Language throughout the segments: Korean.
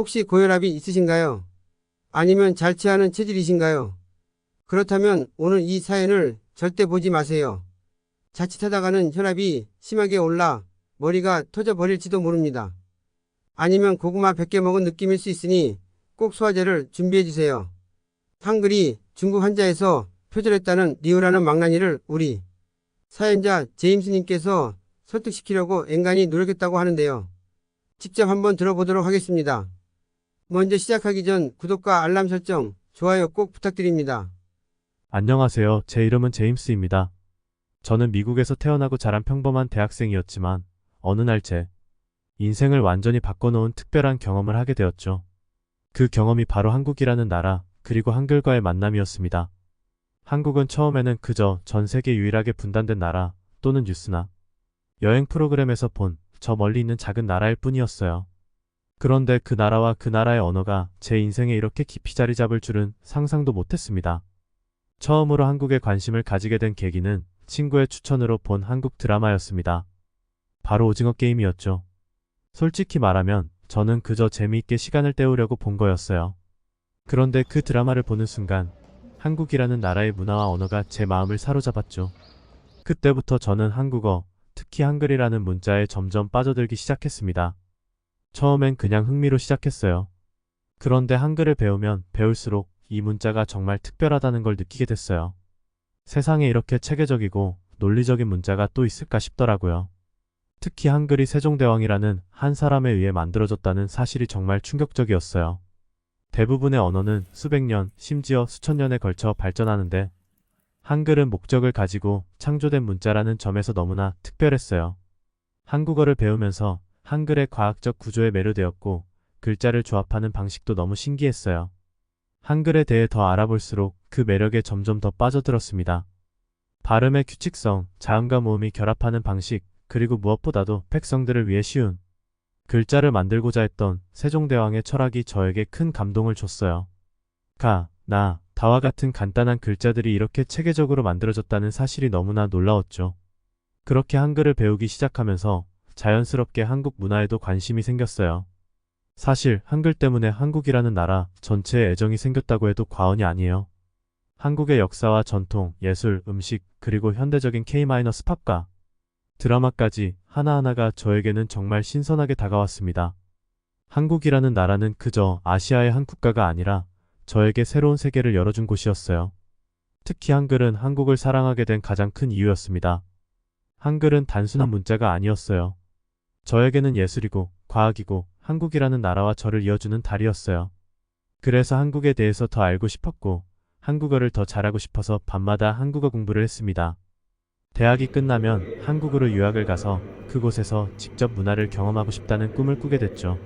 혹시 고혈압이 있으신가요? 아니면 잘 취하는 체질이신가요? 그렇다면 오늘 이 사연을 절대 보지 마세요. 자칫하다가는 혈압이 심하게 올라 머리가 터져버릴지도 모릅니다. 아니면 고구마 100개 먹은 느낌일 수 있으니 꼭 소화제를 준비해주세요. 한글이 중국 한자에서 표절했다는 리우라는 망나니를 우리 사연자 제임스님께서 설득시키려고 앵간히 노력했다고 하는데요. 직접 한번 들어보도록 하겠습니다. 먼저 시작하기 전 구독과 알람 설정, 좋아요 꼭 부탁드립니다. 안녕하세요. 제 이름은 제임스입니다. 저는 미국에서 태어나고 자란 평범한 대학생이었지만 어느 날 제 인생을 완전히 바꿔놓은 특별한 경험을 하게 되었죠. 그 경험이 바로 한국이라는 나라, 그리고 한글과의 만남이었습니다. 한국은 처음에는 그저 전 세계 유일하게 분단된 나라 또는 뉴스나 여행 프로그램에서 본 저 멀리 있는 작은 나라일 뿐이었어요. 그런데 그 나라와 그 나라의 언어가 제 인생에 이렇게 깊이 자리 잡을 줄은 상상도 못했습니다. 처음으로 한국에 관심을 가지게 된 계기는 친구의 추천으로 본 한국 드라마였습니다. 바로 오징어 게임이었죠. 솔직히 말하면 저는 그저 재미있게 시간을 때우려고 본 거였어요. 그런데 그 드라마를 보는 순간 한국이라는 나라의 문화와 언어가 제 마음을 사로잡았죠. 그때부터 저는 한국어, 특히 한글이라는 문자에 점점 빠져들기 시작했습니다. 처음엔 그냥 흥미로 시작했어요. 그런데 한글을 배우면 배울수록 이 문자가 정말 특별하다는 걸 느끼게 됐어요. 세상에 이렇게 체계적이고 논리적인 문자가 또 있을까 싶더라고요. 특히 한글이 세종대왕이라는 한 사람에 의해 만들어졌다는 사실이 정말 충격적이었어요. 대부분의 언어는 수백 년, 심지어 수천 년에 걸쳐 발전하는데 한글은 목적을 가지고 창조된 문자라는 점에서 너무나 특별했어요. 한국어를 배우면서 한글의 과학적 구조에 매료되었고 글자를 조합하는 방식도 너무 신기했어요. 한글에 대해 더 알아볼수록 그 매력에 점점 더 빠져들었습니다. 발음의 규칙성, 자음과 모음이 결합하는 방식, 그리고 무엇보다도 백성들을 위해 쉬운 글자를 만들고자 했던 세종대왕의 철학이 저에게 큰 감동을 줬어요. 가, 나, 다와 같은 간단한 글자들이 이렇게 체계적으로 만들어졌다는 사실이 너무나 놀라웠죠. 그렇게 한글을 배우기 시작하면서 자연스럽게 한국 문화에도 관심이 생겼어요. 사실 한글 때문에 한국이라는 나라 전체에 애정이 생겼다고 해도 과언이 아니에요. 한국의 역사와 전통, 예술, 음식, 그리고 현대적인 K-팝과 드라마까지 하나하나가 저에게는 정말 신선하게 다가왔습니다. 한국이라는 나라는 그저 아시아의 한 국가가 아니라 저에게 새로운 세계를 열어준 곳이었어요. 특히 한글은 한국을 사랑하게 된 가장 큰 이유였습니다. 한글은 단순한 문자가 아니었어요. 저에게는 예술이고 과학이고 한국이라는 나라와 저를 이어주는 달이었어요. 그래서 한국에 대해서 더 알고 싶었고 한국어를 더 잘하고 싶어서 밤마다 한국어 공부를 했습니다. 대학이 끝나면 한국으로 유학을 가서 그곳에서 직접 문화를 경험하고 싶다는 꿈을 꾸게 됐죠.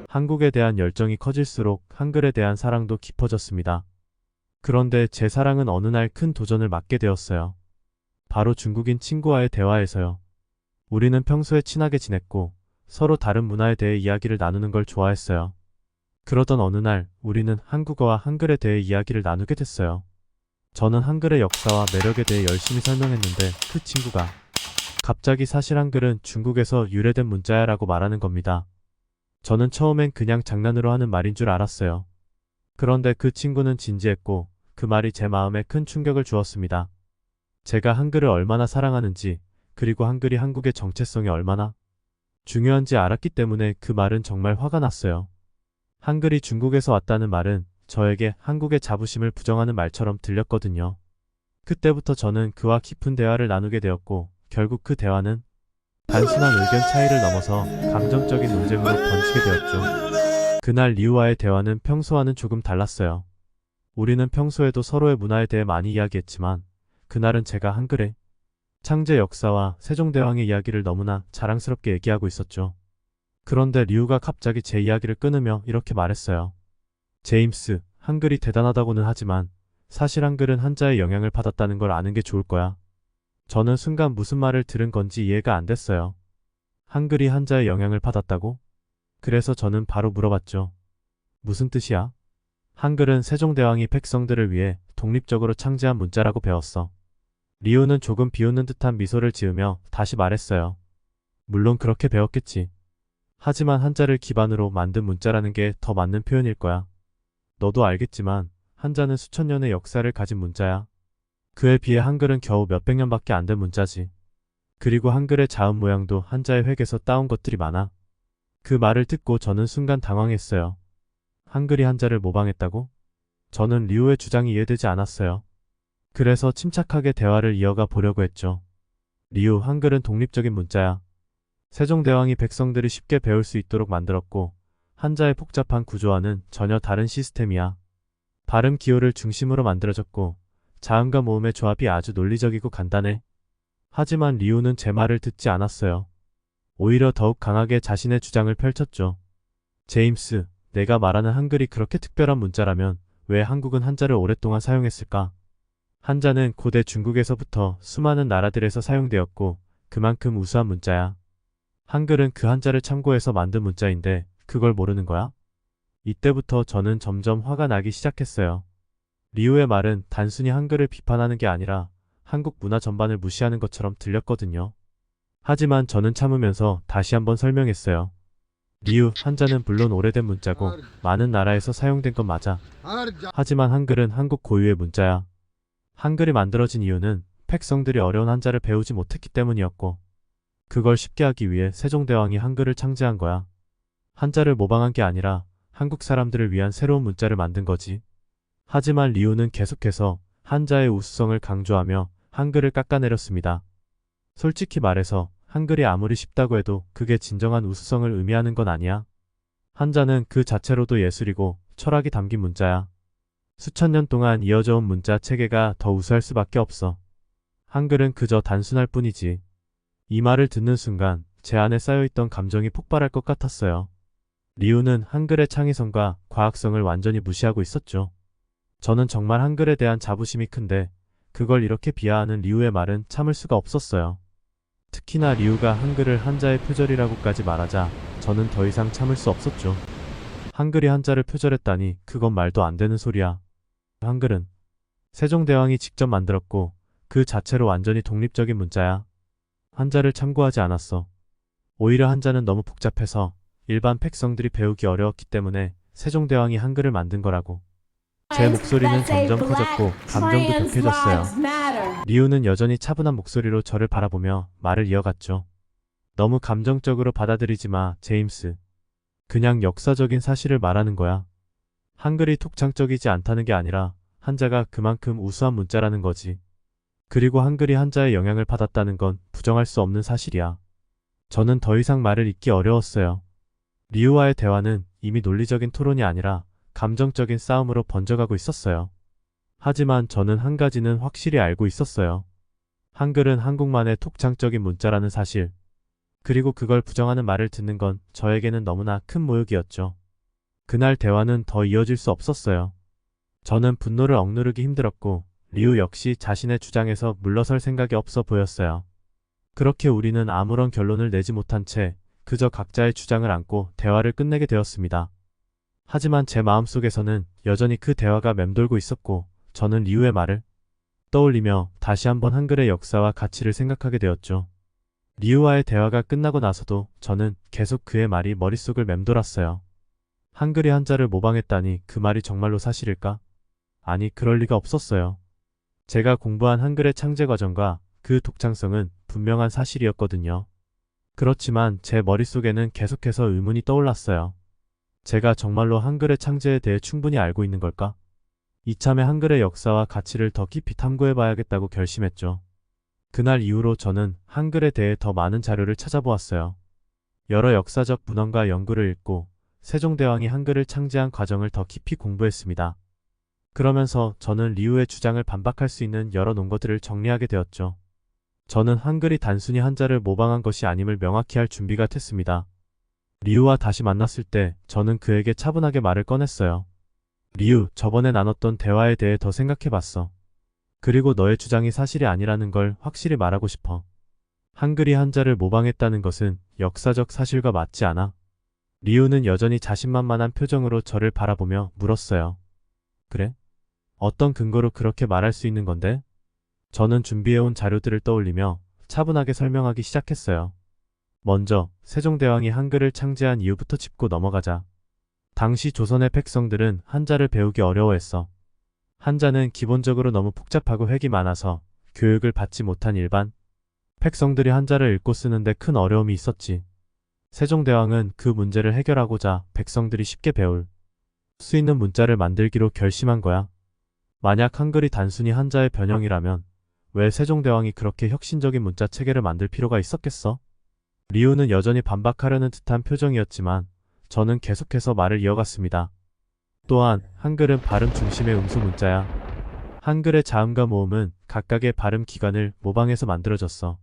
한국에 대한 열정이 커질수록 한글에 대한 사랑도 깊어졌습니다. 그런데 제 사랑은 어느 날 큰 도전을 맞게 되었어요. 바로 중국인 친구와의 대화에서요. 우리는 평소에 친하게 지냈고 서로 다른 문화에 대해 이야기를 나누는 걸 좋아했어요. 그러던 어느 날 우리는 한국어와 한글에 대해 이야기를 나누게 됐어요. 저는 한글의 역사와 매력에 대해 열심히 설명했는데 그 친구가 갑자기 사실 한글은 중국에서 유래된 문자야 라고 말하는 겁니다. 저는 처음엔 그냥 장난으로 하는 말인 줄 알았어요. 그런데 그 친구는 진지했고 그 말이 제 마음에 큰 충격을 주었습니다. 제가 한글을 얼마나 사랑하는지 그리고 한글이 한국의 정체성이 얼마나 중요한지 알았기 때문에 그 말은 정말 화가 났어요. 한글이 중국에서 왔다는 말은 저에게 한국의 자부심을 부정하는 말처럼 들렸거든요. 그때부터 저는 그와 깊은 대화를 나누게 되었고 결국 그 대화는 단순한 의견 차이를 넘어서 감정적인 논쟁으로 번지게 되었죠. 그날 리우와의 대화는 평소와는 조금 달랐어요. 우리는 평소에도 서로의 문화에 대해 많이 이야기했지만 그날은 제가 한글의 창제 역사와 세종대왕의 이야기를 너무나 자랑스럽게 얘기하고 있었죠. 그런데 리우가 갑자기 제 이야기를 끊으며 이렇게 말했어요. 제임스, 한글이 대단하다고는 하지만 사실 한글은 한자의 영향을 받았다는 걸 아는 게 좋을 거야. 저는 순간 무슨 말을 들은 건지 이해가 안 됐어요. 한글이 한자의 영향을 받았다고? 그래서 저는 바로 물어봤죠. 무슨 뜻이야? 한글은 세종대왕이 백성들을 위해 독립적으로 창제한 문자라고 배웠어. 리우는 조금 비웃는 듯한 미소를 지으며 다시 말했어요. 물론 그렇게 배웠겠지. 하지만 한자를 기반으로 만든 문자라는 게 더 맞는 표현일 거야. 너도 알겠지만 한자는 수천 년의 역사를 가진 문자야. 그에 비해 한글은 겨우 몇백 년밖에 안 된 문자지. 그리고 한글의 자음 모양도 한자의 획에서 따온 것들이 많아. 그 말을 듣고 저는 순간 당황했어요. 한글이 한자를 모방했다고? 저는 리우의 주장이 이해되지 않았어요. 그래서 침착하게 대화를 이어가 보려고 했죠. 리우, 한글은 독립적인 문자야. 세종대왕이 백성들이 쉽게 배울 수 있도록 만들었고, 한자의 복잡한 구조와는 전혀 다른 시스템이야. 발음 기호를 중심으로 만들어졌고, 자음과 모음의 조합이 아주 논리적이고 간단해. 하지만 리우는 제 말을 듣지 않았어요. 오히려 더욱 강하게 자신의 주장을 펼쳤죠. 제임스, 내가 말하는 한글이 그렇게 특별한 문자라면 왜 한국은 한자를 오랫동안 사용했을까? 한자는 고대 중국에서부터 수많은 나라들에서 사용되었고 그만큼 우수한 문자야. 한글은 그 한자를 참고해서 만든 문자인데 그걸 모르는 거야? 이때부터 저는 점점 화가 나기 시작했어요. 리우의 말은 단순히 한글을 비판하는 게 아니라 한국 문화 전반을 무시하는 것처럼 들렸거든요. 하지만 저는 참으면서 다시 한번 설명했어요. 리우, 한자는 물론 오래된 문자고 많은 나라에서 사용된 건 맞아. 하지만 한글은 한국 고유의 문자야. 한글이 만들어진 이유는 백성들이 어려운 한자를 배우지 못했기 때문이었고 그걸 쉽게 하기 위해 세종대왕이 한글을 창제한 거야. 한자를 모방한 게 아니라 한국 사람들을 위한 새로운 문자를 만든 거지. 하지만 리우는 계속해서 한자의 우수성을 강조하며 한글을 깎아내렸습니다. 솔직히 말해서 한글이 아무리 쉽다고 해도 그게 진정한 우수성을 의미하는 건 아니야. 한자는 그 자체로도 예술이고 철학이 담긴 문자야. 수천 년 동안 이어져 온 문자 체계가 더 우수할 수밖에 없어. 한글은 그저 단순할 뿐이지. 이 말을 듣는 순간 제 안에 쌓여있던 감정이 폭발할 것 같았어요. 리우는 한글의 창의성과 과학성을 완전히 무시하고 있었죠. 저는 정말 한글에 대한 자부심이 큰데 그걸 이렇게 비하하는 리우의 말은 참을 수가 없었어요. 특히나 리우가 한글을 한자의 표절이라고까지 말하자 저는 더 이상 참을 수 없었죠. 한글이 한자를 표절했다니 그건 말도 안 되는 소리야. 한글은 세종대왕이 직접 만들었고 그 자체로 완전히 독립적인 문자야. 한자를 참고하지 않았어. 오히려 한자는 너무 복잡해서 일반 백성들이 배우기 어려웠기 때문에 세종대왕이 한글을 만든 거라고. 제 목소리는 점점 커졌고 감정도 격해졌어요. 리우는 여전히 차분한 목소리로 저를 바라보며 말을 이어갔죠. 너무 감정적으로 받아들이지 마, 제임스. 그냥 역사적인 사실을 말하는 거야. 한글이 독창적이지 않다는 게 아니라 한자가 그만큼 우수한 문자라는 거지. 그리고 한글이 한자의 영향을 받았다는 건 부정할 수 없는 사실이야. 저는 더 이상 말을 잇기 어려웠어요. 리우와의 대화는 이미 논리적인 토론이 아니라 감정적인 싸움으로 번져가고 있었어요. 하지만 저는 한 가지는 확실히 알고 있었어요. 한글은 한국만의 독창적인 문자라는 사실. 그리고 그걸 부정하는 말을 듣는 건 저에게는 너무나 큰 모욕이었죠. 그날 대화는 더 이어질 수 없었어요. 저는 분노를 억누르기 힘들었고 리우 역시 자신의 주장에서 물러설 생각이 없어 보였어요. 그렇게 우리는 아무런 결론을 내지 못한 채 그저 각자의 주장을 안고 대화를 끝내게 되었습니다. 하지만 제 마음속에서는 여전히 그 대화가 맴돌고 있었고 저는 리우의 말을 떠올리며 다시 한번 한글의 역사와 가치를 생각하게 되었죠. 리우와의 대화가 끝나고 나서도 저는 계속 그의 말이 머릿속을 맴돌았어요. 한글이 한자를 모방했다니 그 말이 정말로 사실일까? 아니, 그럴 리가 없었어요. 제가 공부한 한글의 창제 과정과 그 독창성은 분명한 사실이었거든요. 그렇지만 제 머릿속에는 계속해서 의문이 떠올랐어요. 제가 정말로 한글의 창제에 대해 충분히 알고 있는 걸까? 이참에 한글의 역사와 가치를 더 깊이 탐구해봐야겠다고 결심했죠. 그날 이후로 저는 한글에 대해 더 많은 자료를 찾아보았어요. 여러 역사적 문헌과 연구를 읽고 세종대왕이 한글을 창제한 과정을 더 깊이 공부했습니다. 그러면서 저는 리우의 주장을 반박할 수 있는 여러 논거들을 정리하게 되었죠. 저는 한글이 단순히 한자를 모방한 것이 아님을 명확히 할 준비가 됐습니다. 리우와 다시 만났을 때 저는 그에게 차분하게 말을 꺼냈어요. 리우, 저번에 나눴던 대화에 대해 더 생각해봤어. 그리고 너의 주장이 사실이 아니라는 걸 확실히 말하고 싶어. 한글이 한자를 모방했다는 것은 역사적 사실과 맞지 않아. 리우는 여전히 자신만만한 표정으로 저를 바라보며 물었어요. 그래? 어떤 근거로 그렇게 말할 수 있는 건데? 저는 준비해온 자료들을 떠올리며 차분하게 설명하기 시작했어요. 먼저 세종대왕이 한글을 창제한 이유부터 짚고 넘어가자. 당시 조선의 백성들은 한자를 배우기 어려워했어. 한자는 기본적으로 너무 복잡하고 획이 많아서 교육을 받지 못한 일반 백성들이 한자를 읽고 쓰는데 큰 어려움이 있었지. 세종대왕은 그 문제를 해결하고자 백성들이 쉽게 배울 수 있는 문자를 만들기로 결심한 거야. 만약 한글이 단순히 한자의 변형이라면 왜 세종대왕이 그렇게 혁신적인 문자 체계를 만들 필요가 있었겠어? 리우는 여전히 반박하려는 듯한 표정이었지만 저는 계속해서 말을 이어갔습니다. 또한 한글은 발음 중심의 음수 문자야. 한글의 자음과 모음은 각각의 발음 기관을 모방해서 만들어졌어.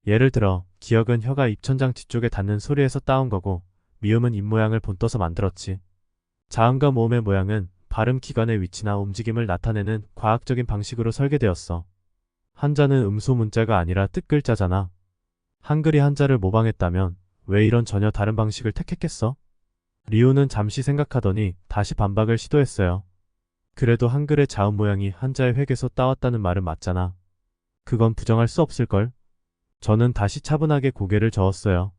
예를 들어 기역은 혀가 입천장 뒤쪽에 닿는 소리에서 따온 거고 미음은 입모양을 본떠서 만들었지. 자음과 모음의 모양은 발음 기관의 위치나 움직임을 나타내는 과학적인 방식으로 설계되었어. 한자는 음소 문자가 아니라 뜻글자잖아. 한글이 한자를 모방했다면 왜 이런 전혀 다른 방식을 택했겠어? 리우는 잠시 생각하더니 다시 반박을 시도했어요. 그래도 한글의 자음 모양이 한자의 획에서 따왔다는 말은 맞잖아. 그건 부정할 수 없을걸? 저는 다시 차분하게 고개를 저었어요.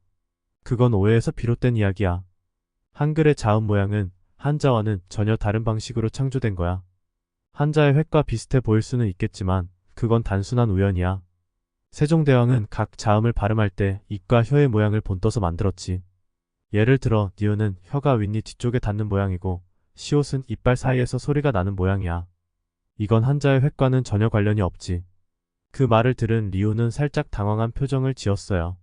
그건 오해에서 비롯된 이야기야. 한글의 자음 모양은 한자와는 전혀 다른 방식으로 창조된 거야. 한자의 획과 비슷해 보일 수는 있겠지만 그건 단순한 우연이야. 세종대왕은 각 자음을 발음할 때 입과 혀의 모양을 본떠서 만들었지. 예를 들어 니은은 혀가 윗니 뒤쪽에 닿는 모양이고 시옷은 이빨 사이에서 소리가 나는 모양이야. 이건 한자의 획과는 전혀 관련이 없지. 그 말을 들은 리우는 살짝 당황한 표정을 지었어요.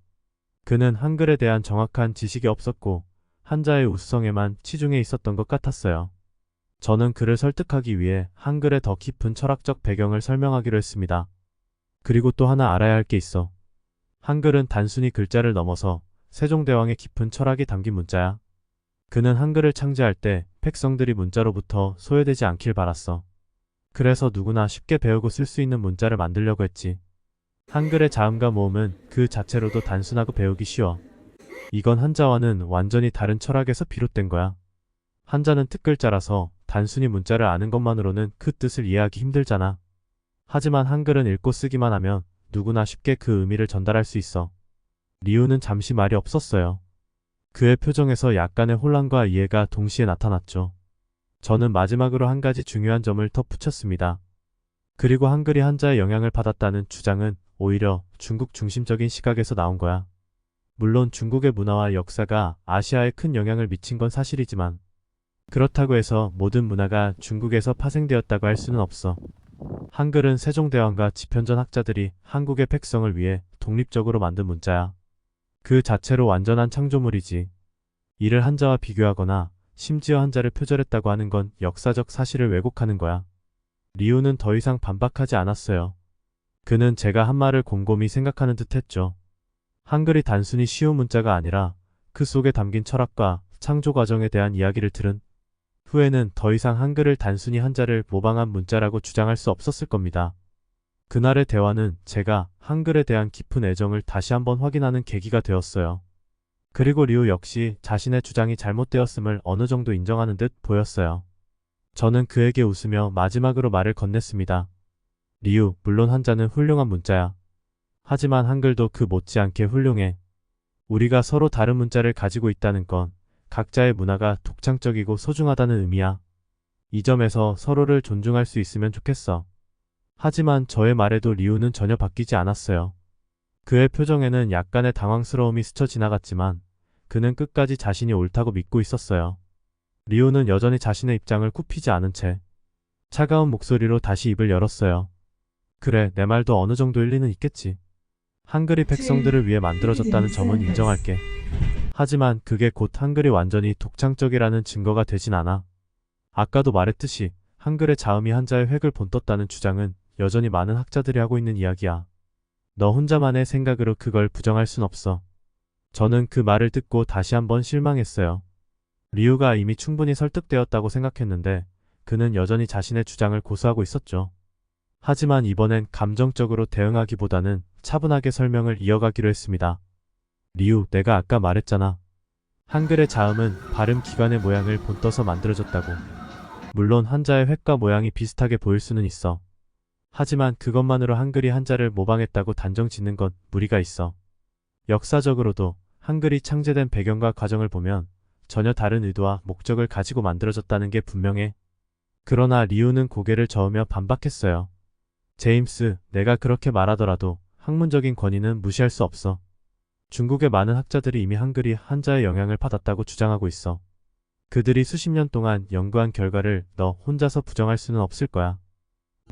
그는 한글에 대한 정확한 지식이 없었고 한자의 우수성에만 치중해 있었던 것 같았어요. 저는 그를 설득하기 위해 한글의 더 깊은 철학적 배경을 설명하기로 했습니다. 그리고 또 하나 알아야 할 게 있어. 한글은 단순히 글자를 넘어서 세종대왕의 깊은 철학이 담긴 문자야. 그는 한글을 창제할 때 백성들이 문자로부터 소외되지 않길 바랐어. 그래서 누구나 쉽게 배우고 쓸 수 있는 문자를 만들려고 했지. 한글의 자음과 모음은 그 자체로도 단순하고 배우기 쉬워. 이건 한자와는 완전히 다른 철학에서 비롯된 거야. 한자는 뜻글자라서 단순히 문자를 아는 것만으로는 그 뜻을 이해하기 힘들잖아. 하지만 한글은 읽고 쓰기만 하면 누구나 쉽게 그 의미를 전달할 수 있어. 리우는 잠시 말이 없었어요. 그의 표정에서 약간의 혼란과 이해가 동시에 나타났죠. 저는 마지막으로 한 가지 중요한 점을 덧붙였습니다. 그리고 한글이 한자의 영향을 받았다는 주장은 오히려 중국 중심적인 시각에서 나온 거야. 물론 중국의 문화와 역사가 아시아에 큰 영향을 미친 건 사실이지만 그렇다고 해서 모든 문화가 중국에서 파생되었다고 할 수는 없어. 한글은 세종대왕과 집현전 학자들이 한국의 백성을 위해 독립적으로 만든 문자야. 그 자체로 완전한 창조물이지. 이를 한자와 비교하거나 심지어 한자를 표절했다고 하는 건 역사적 사실을 왜곡하는 거야. 리우는 더 이상 반박하지 않았어요. 그는 제가 한 말을 곰곰이 생각하는 듯 했죠. 한글이 단순히 쉬운 문자가 아니라 그 속에 담긴 철학과 창조 과정에 대한 이야기를 들은 후에는 더 이상 한글을 단순히 한자를 모방한 문자라고 주장할 수 없었을 겁니다. 그날의 대화는 제가 한글에 대한 깊은 애정을 다시 한번 확인하는 계기가 되었어요. 그리고 리우 역시 자신의 주장이 잘못되었음을 어느 정도 인정하는 듯 보였어요. 저는 그에게 웃으며 마지막으로 말을 건넸습니다. 리우, 물론 한자는 훌륭한 문자야. 하지만 한글도 그 못지않게 훌륭해. 우리가 서로 다른 문자를 가지고 있다는 건 각자의 문화가 독창적이고 소중하다는 의미야. 이 점에서 서로를 존중할 수 있으면 좋겠어. 하지만 저의 말에도 리우는 전혀 바뀌지 않았어요. 그의 표정에는 약간의 당황스러움이 스쳐 지나갔지만 그는 끝까지 자신이 옳다고 믿고 있었어요. 리우는 여전히 자신의 입장을 굽히지 않은 채 차가운 목소리로 다시 입을 열었어요. 그래, 내 말도 어느 정도 일리는 있겠지. 한글이 백성들을 위해 만들어졌다는 점은 인정할게. 하지만 그게 곧 한글이 완전히 독창적이라는 증거가 되진 않아. 아까도 말했듯이 한글의 자음이 한자의 획을 본떴다는 주장은 여전히 많은 학자들이 하고 있는 이야기야. 너 혼자만의 생각으로 그걸 부정할 순 없어. 저는 그 말을 듣고 다시 한번 실망했어요. 리우가 이미 충분히 설득되었다고 생각했는데 그는 여전히 자신의 주장을 고수하고 있었죠. 하지만 이번엔 감정적으로 대응하기보다는 차분하게 설명을 이어가기로 했습니다. 리우, 내가 아까 말했잖아. 한글의 자음은 발음 기관의 모양을 본떠서 만들어졌다고. 물론 한자의 획과 모양이 비슷하게 보일 수는 있어. 하지만 그것만으로 한글이 한자를 모방했다고 단정 짓는 건 무리가 있어. 역사적으로도 한글이 창제된 배경과 과정을 보면 전혀 다른 의도와 목적을 가지고 만들어졌다는 게 분명해. 그러나 리우는 고개를 저으며 반박했어요. 제임스, 내가 그렇게 말하더라도 학문적인 권위는 무시할 수 없어. 중국의 많은 학자들이 이미 한글이 한자의 영향을 받았다고 주장하고 있어. 그들이 수십 년 동안 연구한 결과를 너 혼자서 부정할 수는 없을 거야.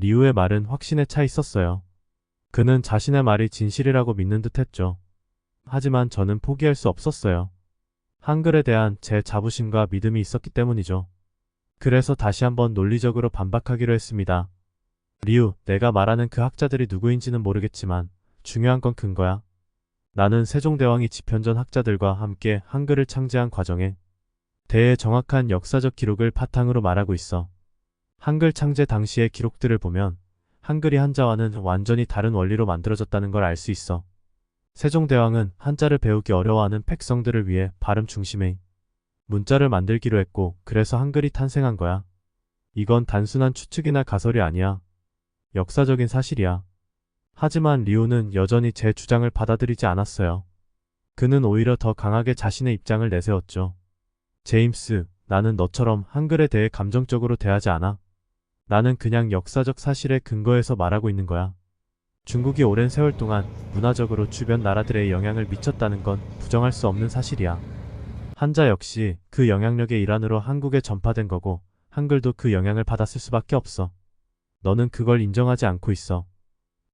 리우의 말은 확신에 차 있었어요. 그는 자신의 말이 진실이라고 믿는 듯 했죠. 하지만 저는 포기할 수 없었어요. 한글에 대한 제 자부심과 믿음이 있었기 때문이죠. 그래서 다시 한번 논리적으로 반박하기로 했습니다. 리우, 내가 말하는 그 학자들이 누구인지는 모르겠지만 중요한 건 근거야. 나는 세종대왕이 집현전 학자들과 함께 한글을 창제한 과정에 대해 정확한 역사적 기록을 바탕으로 말하고 있어. 한글 창제 당시의 기록들을 보면 한글이 한자와는 완전히 다른 원리로 만들어졌다는 걸 알 수 있어. 세종대왕은 한자를 배우기 어려워하는 백성들을 위해 발음 중심의 문자를 만들기로 했고 그래서 한글이 탄생한 거야. 이건 단순한 추측이나 가설이 아니야. 역사적인 사실이야. 하지만 리우는 여전히 제 주장을 받아들이지 않았어요. 그는 오히려 더 강하게 자신의 입장을 내세웠죠. 제임스, 나는 너처럼 한글에 대해 감정적으로 대하지 않아. 나는 그냥 역사적 사실에 근거해서 말하고 있는 거야. 중국이 오랜 세월 동안 문화적으로 주변 나라들에 영향을 미쳤다는 건 부정할 수 없는 사실이야. 한자 역시 그 영향력의 일환으로 한국에 전파된 거고 한글도 그 영향을 받았을 수밖에 없어. 너는 그걸 인정하지 않고 있어.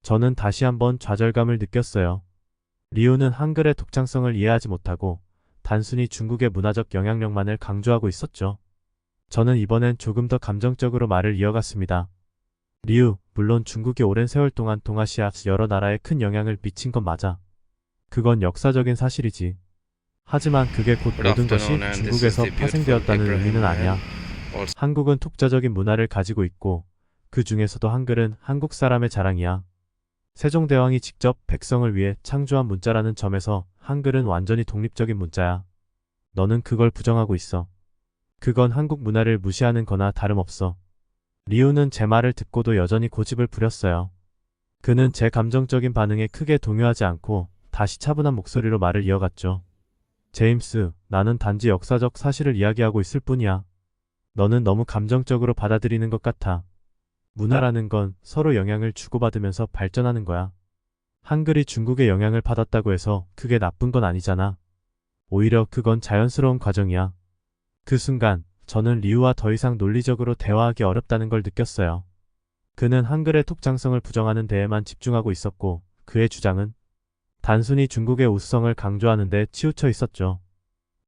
저는 다시 한번 좌절감을 느꼈어요. 리우는 한글의 독창성을 이해하지 못하고 단순히 중국의 문화적 영향력만을 강조하고 있었죠. 저는 이번엔 조금 더 감정적으로 말을 이어갔습니다. 리우, 물론 중국이 오랜 세월 동안 동아시아 여러 나라에 큰 영향을 미친 건 맞아. 그건 역사적인 사실이지. 하지만 그게 곧 모든 것이 중국에서 파생되었다는 의미는 아니야. 한국은 독자적인 문화를 가지고 있고 그 중에서도 한글은 한국 사람의 자랑이야. 세종대왕이 직접 백성을 위해 창조한 문자라는 점에서 한글은 완전히 독립적인 문자야. 너는 그걸 부정하고 있어. 그건 한국 문화를 무시하는 거나 다름없어. 리우는 제 말을 듣고도 여전히 고집을 부렸어요. 그는 제 감정적인 반응에 크게 동요하지 않고 다시 차분한 목소리로 말을 이어갔죠. 제임스, 나는 단지 역사적 사실을 이야기하고 있을 뿐이야. 너는 너무 감정적으로 받아들이는 것 같아. 문화라는 건 서로 영향을 주고받으면서 발전하는 거야. 한글이 중국의 영향을 받았다고 해서 그게 나쁜 건 아니잖아. 오히려 그건 자연스러운 과정이야. 그 순간 저는 리우와 더 이상 논리적으로 대화하기 어렵다는 걸 느꼈어요. 그는 한글의 독창성을 부정하는 데에만 집중하고 있었고 그의 주장은 단순히 중국의 우수성을 강조하는 데 치우쳐 있었죠.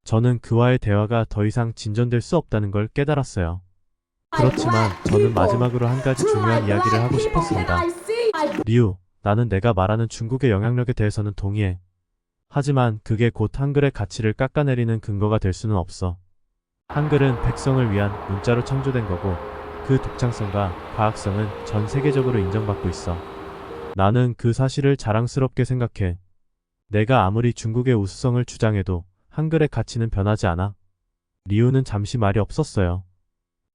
저는 그와의 대화가 더 이상 진전될 수 없다는 걸 깨달았어요. 그렇지만 저는 마지막으로 한 가지 중요한 이야기를 하고 싶었습니다. 리우, 나는 내가 말하는 중국의 영향력에 대해서는 동의해. 하지만 그게 곧 한글의 가치를 깎아내리는 근거가 될 수는 없어. 한글은 백성을 위한 문자로 창조된 거고 그 독창성과 과학성은 전 세계적으로 인정받고 있어. 나는 그 사실을 자랑스럽게 생각해. 내가 아무리 중국의 우수성을 주장해도 한글의 가치는 변하지 않아. 리우는 잠시 말이 없었어요.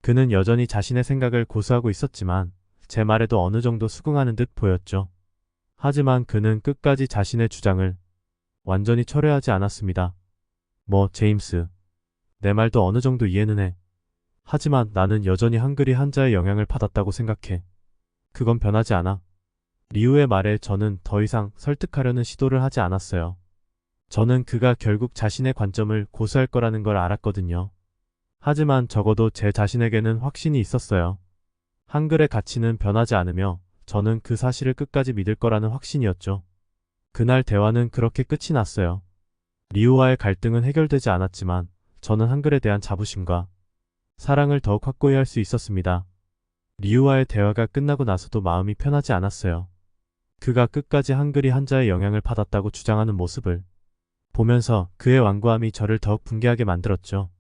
그는 여전히 자신의 생각을 고수하고 있었지만 제 말에도 어느 정도 수긍하는 듯 보였죠. 하지만 그는 끝까지 자신의 주장을 완전히 철회하지 않았습니다. 제임스. 내 말도 어느 정도 이해는 해. 하지만 나는 여전히 한글이 한자의 영향을 받았다고 생각해. 그건 변하지 않아. 리우의 말에 저는 더 이상 설득하려는 시도를 하지 않았어요. 저는 그가 결국 자신의 관점을 고수할 거라는 걸 알았거든요. 하지만 적어도 제 자신에게는 확신이 있었어요. 한글의 가치는 변하지 않으며 저는 그 사실을 끝까지 믿을 거라는 확신이었죠. 그날 대화는 그렇게 끝이 났어요. 리우와의 갈등은 해결되지 않았지만 저는 한글에 대한 자부심과 사랑을 더욱 확고히 할 수 있었습니다. 리우와의 대화가 끝나고 나서도 마음이 편하지 않았어요. 그가 끝까지 한글이 한자의 영향을 받았다고 주장하는 모습을 보면서 그의 완고함이 저를 더욱 분개하게 만들었죠.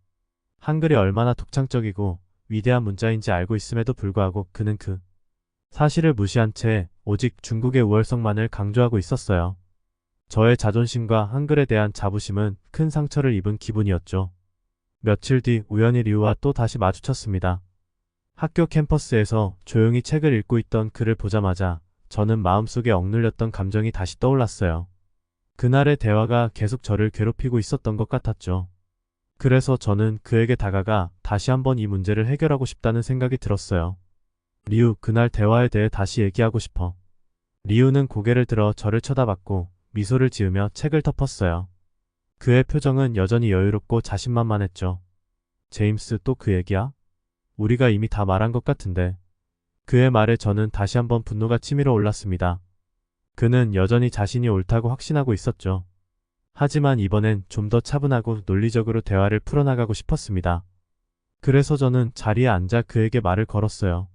한글이 얼마나 독창적이고 위대한 문자인지 알고 있음에도 불구하고 그는 그 사실을 무시한 채 오직 중국의 우월성만을 강조하고 있었어요. 저의 자존심과 한글에 대한 자부심은 큰 상처를 입은 기분이었죠. 며칠 뒤 우연히 리우와 또 다시 마주쳤습니다. 학교 캠퍼스에서 조용히 책을 읽고 있던 그를 보자마자 저는 마음속에 억눌렸던 감정이 다시 떠올랐어요. 그날의 대화가 계속 저를 괴롭히고 있었던 것 같았죠. 그래서 저는 그에게 다가가 다시 한번 이 문제를 해결하고 싶다는 생각이 들었어요. 리우, 그날 대화에 대해 다시 얘기하고 싶어. 리우는 고개를 들어 저를 쳐다봤고 미소를 지으며 책을 덮었어요. 그의 표정은 여전히 여유롭고 자신만만했죠. 제임스, 또 그 얘기야? 우리가 이미 다 말한 것 같은데. 그의 말에 저는 다시 한번 분노가 치밀어 올랐습니다. 그는 여전히 자신이 옳다고 확신하고 있었죠. 하지만 이번엔 좀 더 차분하고 논리적으로 대화를 풀어나가고 싶었습니다. 그래서 저는 자리에 앉아 그에게 말을 걸었어요.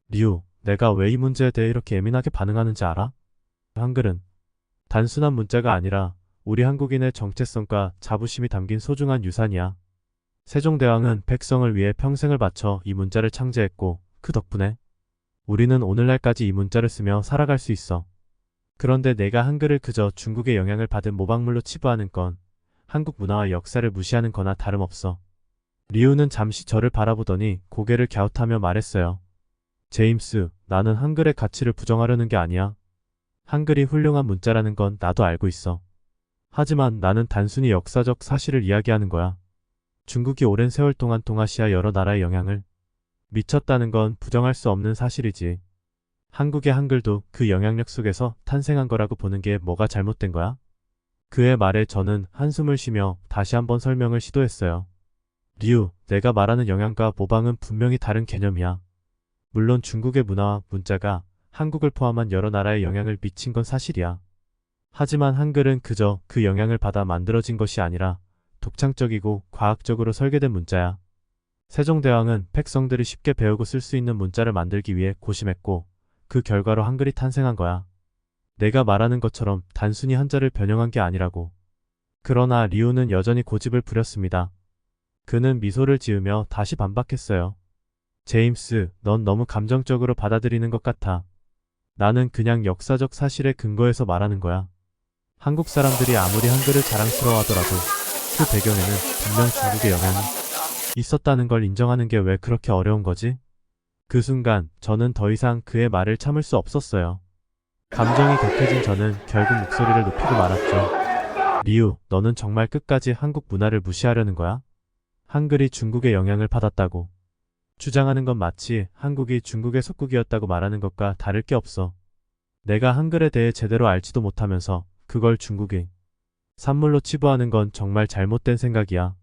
리우, 내가 왜 이 문제에 대해 이렇게 예민하게 반응하는지 알아? 한글은 단순한 문자가 아니라 우리 한국인의 정체성과 자부심이 담긴 소중한 유산이야. 세종대왕은 백성을 위해 평생을 바쳐 이 문자를 창제했고 그 덕분에 우리는 오늘날까지 이 문자를 쓰며 살아갈 수 있어. 그런데 내가 한글을 그저 중국의 영향을 받은 모방물로 치부하는 건 한국 문화와 역사를 무시하는 거나 다름없어. 리우는 잠시 저를 바라보더니 고개를 갸웃하며 말했어요. 제임스, 나는 한글의 가치를 부정하려는 게 아니야. 한글이 훌륭한 문자라는 건 나도 알고 있어. 하지만 나는 단순히 역사적 사실을 이야기하는 거야. 중국이 오랜 세월 동안 동아시아 여러 나라의 영향을 미쳤다는 건 부정할 수 없는 사실이지. 한국의 한글도 그 영향력 속에서 탄생한 거라고 보는 게 뭐가 잘못된 거야? 그의 말에 저는 한숨을 쉬며 다시 한번 설명을 시도했어요. 리우, 내가 말하는 영향과 모방은 분명히 다른 개념이야. 물론 중국의 문화와 문자가 한국을 포함한 여러 나라에 영향을 미친 건 사실이야. 하지만 한글은 그저 그 영향을 받아 만들어진 것이 아니라 독창적이고 과학적으로 설계된 문자야. 세종대왕은 백성들이 쉽게 배우고 쓸 수 있는 문자를 만들기 위해 고심했고 그 결과로 한글이 탄생한 거야. 내가 말하는 것처럼 단순히 한자를 변형한 게 아니라고. 그러나 리우는 여전히 고집을 부렸습니다. 그는 미소를 지으며 다시 반박했어요. 제임스, 넌 너무 감정적으로 받아들이는 것 같아. 나는 그냥 역사적 사실에 근거해서 말하는 거야. 한국 사람들이 아무리 한글을 자랑스러워하더라도 그 배경에는 분명 중국의 영향이 있었다는 걸 인정하는 게 왜 그렇게 어려운 거지? 그 순간 저는 더 이상 그의 말을 참을 수 없었어요. 감정이 격해진 저는 결국 목소리를 높이고 말았죠. 리우, 너는 정말 끝까지 한국 문화를 무시하려는 거야? 한글이 중국의 영향을 받았다고 주장하는 건 마치 한국이 중국의 속국이었다고 말하는 것과 다를 게 없어. 내가 한글에 대해 제대로 알지도 못하면서 그걸 중국의 산물로 치부하는 건 정말 잘못된 생각이야.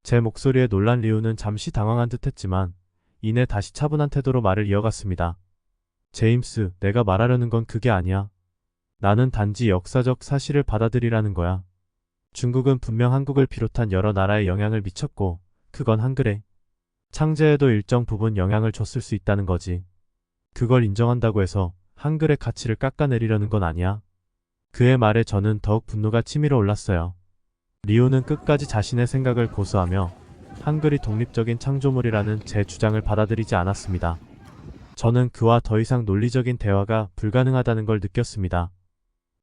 제 목소리에 놀란 리우는 잠시 당황한 듯 했지만 이내 다시 차분한 태도로 말을 이어갔습니다. 제임스, 내가 말하려는 건 그게 아니야. 나는 단지 역사적 사실을 받아들이라는 거야. 중국은 분명 한국을 비롯한 여러 나라에 영향을 미쳤고 그건 한글에 창제에도 일정 부분 영향을 줬을 수 있다는 거지. 그걸 인정한다고 해서 한글의 가치를 깎아내리려는 건 아니야. 그의 말에 저는 더욱 분노가 치밀어 올랐어요. 리우는 끝까지 자신의 생각을 고수하며 한글이 독립적인 창조물이라는 제 주장을 받아들이지 않았습니다. 저는 그와 더 이상 논리적인 대화가 불가능하다는 걸 느꼈습니다.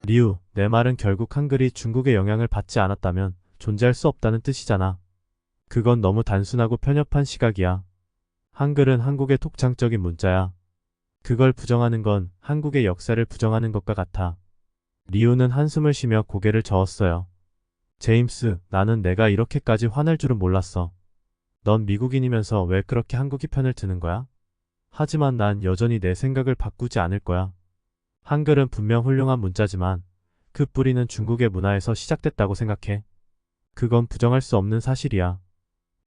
리우, 내 말은 결국 한글이 중국의 영향을 받지 않았다면 존재할 수 없다는 뜻이잖아. 그건 너무 단순하고 편협한 시각이야. 한글은 한국의 독창적인 문자야. 그걸 부정하는 건 한국의 역사를 부정하는 것과 같아. 리우는 한숨을 쉬며 고개를 저었어요. 제임스, 나는 내가 이렇게까지 화낼 줄은 몰랐어. 넌 미국인이면서 왜 그렇게 한국이 편을 드는 거야? 하지만 난 여전히 내 생각을 바꾸지 않을 거야. 한글은 분명 훌륭한 문자지만 그 뿌리는 중국의 문화에서 시작됐다고 생각해. 그건 부정할 수 없는 사실이야.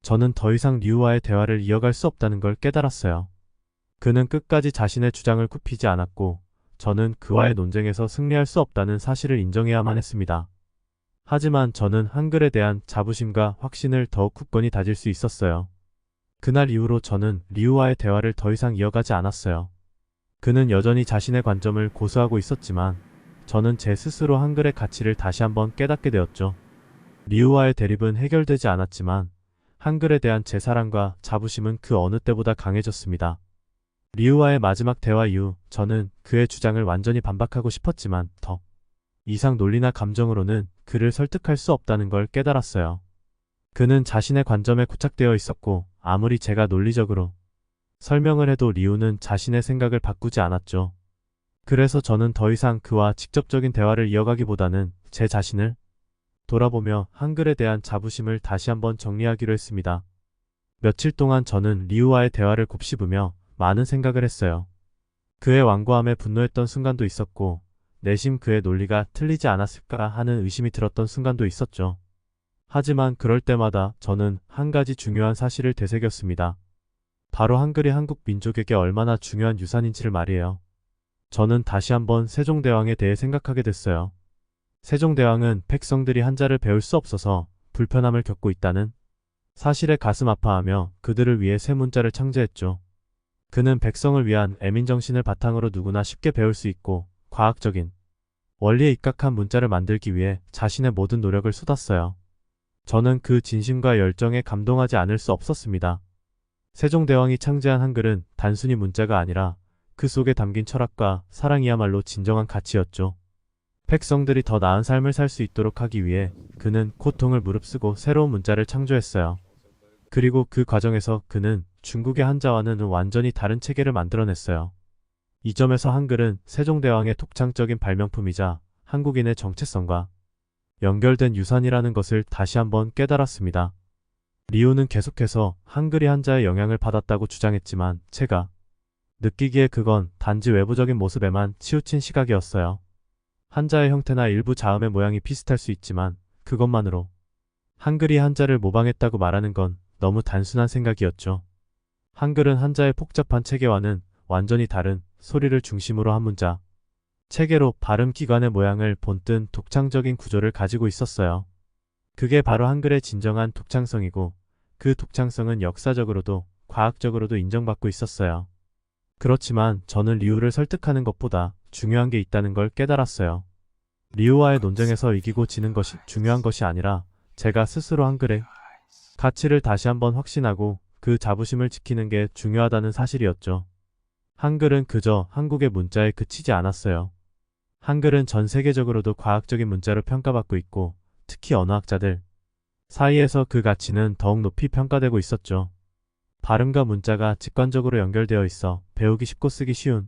저는 더 이상 리우와의 대화를 이어갈 수 없다는 걸 깨달았어요. 그는 끝까지 자신의 주장을 굽히지 않았고 저는 그와의 논쟁에서 승리할 수 없다는 사실을 인정해야만 했습니다. 하지만 저는 한글에 대한 자부심과 확신을 더욱 굳건히 다질 수 있었어요. 그날 이후로 저는 리우와의 대화를 더 이상 이어가지 않았어요. 그는 여전히 자신의 관점을 고수하고 있었지만 저는 제 스스로 한글의 가치를 다시 한번 깨닫게 되었죠. 리우와의 대립은 해결되지 않았지만 한글에 대한 제 사랑과 자부심은 그 어느 때보다 강해졌습니다. 리우와의 마지막 대화 이후 저는 그의 주장을 완전히 반박하고 싶었지만 더 이상 논리나 감정으로는 그를 설득할 수 없다는 걸 깨달았어요. 그는 자신의 관점에 고착되어 있었고 아무리 제가 논리적으로 설명을 해도 리우는 자신의 생각을 바꾸지 않았죠. 그래서 저는 더 이상 그와 직접적인 대화를 이어가기보다는 제 자신을 돌아보며 한글에 대한 자부심을 다시 한번 정리하기로 했습니다. 며칠 동안 저는 리우와의 대화를 곱씹으며 많은 생각을 했어요. 그의 완고함에 분노했던 순간도 있었고, 내심 그의 논리가 틀리지 않았을까 하는 의심이 들었던 순간도 있었죠. 하지만 그럴 때마다 저는 한 가지 중요한 사실을 되새겼습니다. 바로 한글이 한국 민족에게 얼마나 중요한 유산인지를 말이에요. 저는 다시 한번 세종대왕에 대해 생각하게 됐어요. 세종대왕은 백성들이 한자를 배울 수 없어서 불편함을 겪고 있다는 사실에 가슴 아파하며 그들을 위해 새 문자를 창제했죠. 그는 백성을 위한 애민정신을 바탕으로 누구나 쉽게 배울 수 있고 과학적인 원리에 입각한 문자를 만들기 위해 자신의 모든 노력을 쏟았어요. 저는 그 진심과 열정에 감동하지 않을 수 없었습니다. 세종대왕이 창제한 한글은 단순히 문자가 아니라 그 속에 담긴 철학과 사랑이야말로 진정한 가치였죠. 백성들이 더 나은 삶을 살 수 있도록 하기 위해 그는 고통을 무릅쓰고 새로운 문자를 창조했어요. 그리고 그 과정에서 그는 중국의 한자와는 완전히 다른 체계를 만들어냈어요. 이 점에서 한글은 세종대왕의 독창적인 발명품이자 한국인의 정체성과 연결된 유산이라는 것을 다시 한번 깨달았습니다. 리우는 계속해서 한글이 한자의 영향을 받았다고 주장했지만 제가 느끼기에 그건 단지 외부적인 모습에만 치우친 시각이었어요. 한자의 형태나 일부 자음의 모양이 비슷할 수 있지만 그것만으로 한글이 한자를 모방했다고 말하는 건 너무 단순한 생각이었죠. 한글은 한자의 복잡한 체계와는 완전히 다른 소리를 중심으로 한 문자, 체계로 발음 기관의 모양을 본뜬 독창적인 구조를 가지고 있었어요. 그게 바로 한글의 진정한 독창성이고 그 독창성은 역사적으로도 과학적으로도 인정받고 있었어요. 그렇지만 저는 리우를 설득하는 것보다 중요한 게 있다는 걸 깨달았어요. 리우와의 논쟁에서 이기고 지는 것이 중요한 것이 아니라 제가 스스로 한글의 가치를 다시 한번 확신하고 그 자부심을 지키는 게 중요하다는 사실이었죠. 한글은 그저 한국의 문자에 그치지 않았어요. 한글은 전 세계적으로도 과학적인 문자로 평가받고 있고 특히 언어학자들 사이에서 그 가치는 더욱 높이 평가되고 있었죠. 발음과 문자가 직관적으로 연결되어 있어 배우기 쉽고 쓰기 쉬운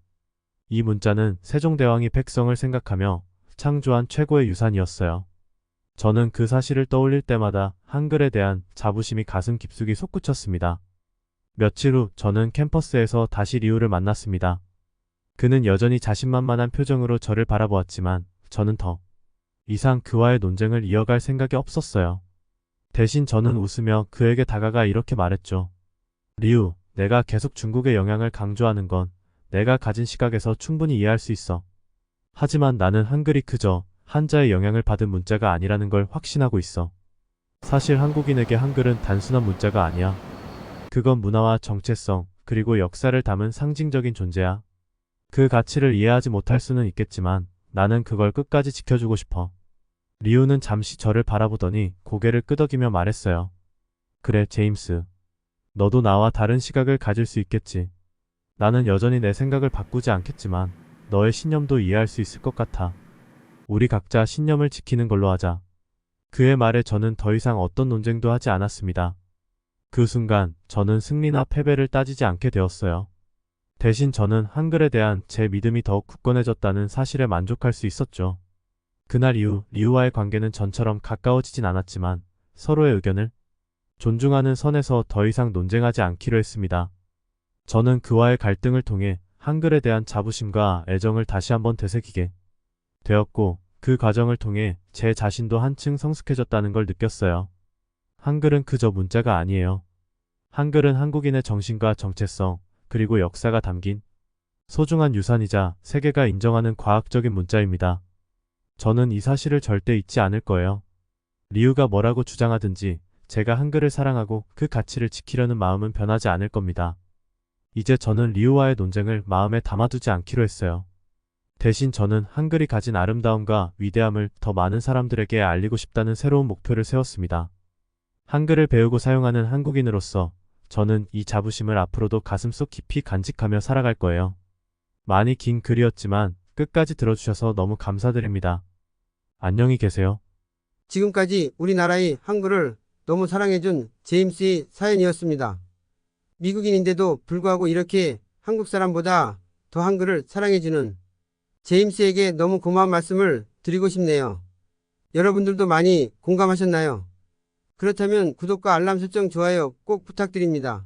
이 문자는 세종대왕이 백성을 생각하며 창조한 최고의 유산이었어요. 저는 그 사실을 떠올릴 때마다 한글에 대한 자부심이 가슴 깊숙이 솟구쳤습니다. 며칠 후 저는 캠퍼스에서 다시 리우를 만났습니다. 그는 여전히 자신만만한 표정으로 저를 바라보았지만 저는 더 이상 그와의 논쟁을 이어갈 생각이 없었어요. 대신 저는 웃으며 그에게 다가가 이렇게 말했죠. 리우, 내가 계속 중국의 영향을 강조하는 건 내가 가진 시각에서 충분히 이해할 수 있어. 하지만 나는 한글이 그저 한자의 영향을 받은 문자가 아니라는 걸 확신하고 있어. 사실 한국인에게 한글은 단순한 문자가 아니야. 그건 문화와 정체성, 그리고 역사를 담은 상징적인 존재야. 그 가치를 이해하지 못할 수는 있겠지만 나는 그걸 끝까지 지켜주고 싶어. 리우는 잠시 저를 바라보더니 고개를 끄덕이며 말했어요. 그래, 제임스. 너도 나와 다른 시각을 가질 수 있겠지. 나는 여전히 내 생각을 바꾸지 않겠지만 너의 신념도 이해할 수 있을 것 같아. 우리 각자 신념을 지키는 걸로 하자. 그의 말에 저는 더 이상 어떤 논쟁도 하지 않았습니다. 그 순간 저는 승리나 패배를 따지지 않게 되었어요. 대신 저는 한글에 대한 제 믿음이 더욱 굳건해졌다는 사실에 만족할 수 있었죠. 그날 이후 리우와의 관계는 전처럼 가까워지진 않았지만 서로의 의견을 존중하는 선에서 더 이상 논쟁하지 않기로 했습니다. 저는 그와의 갈등을 통해 한글에 대한 자부심과 애정을 다시 한번 되새기게 되었고 그 과정을 통해 제 자신도 한층 성숙해졌다는 걸 느꼈어요. 한글은 그저 문자가 아니에요. 한글은 한국인의 정신과 정체성, 그리고 역사가 담긴 소중한 유산이자 세계가 인정하는 과학적인 문자입니다. 저는 이 사실을 절대 잊지 않을 거예요. 리우가 뭐라고 주장하든지 제가 한글을 사랑하고 그 가치를 지키려는 마음은 변하지 않을 겁니다. 이제 저는 리우와의 논쟁을 마음에 담아두지 않기로 했어요. 대신 저는 한글이 가진 아름다움과 위대함을 더 많은 사람들에게 알리고 싶다는 새로운 목표를 세웠습니다. 한글을 배우고 사용하는 한국인으로서 저는 이 자부심을 앞으로도 가슴속 깊이 간직하며 살아갈 거예요. 많이 긴 글이었지만 끝까지 들어주셔서 너무 감사드립니다. 안녕히 계세요. 지금까지 우리나라의 한글을 너무 사랑해준 제임스의 사연이었습니다. 미국인인데도 불구하고 이렇게 한국 사람보다 더 한글을 사랑해주는 제임스에게 너무 고마운 말씀을 드리고 싶네요. 여러분들도 많이 공감하셨나요? 그렇다면 구독과 알람 설정, 좋아요 꼭 부탁드립니다.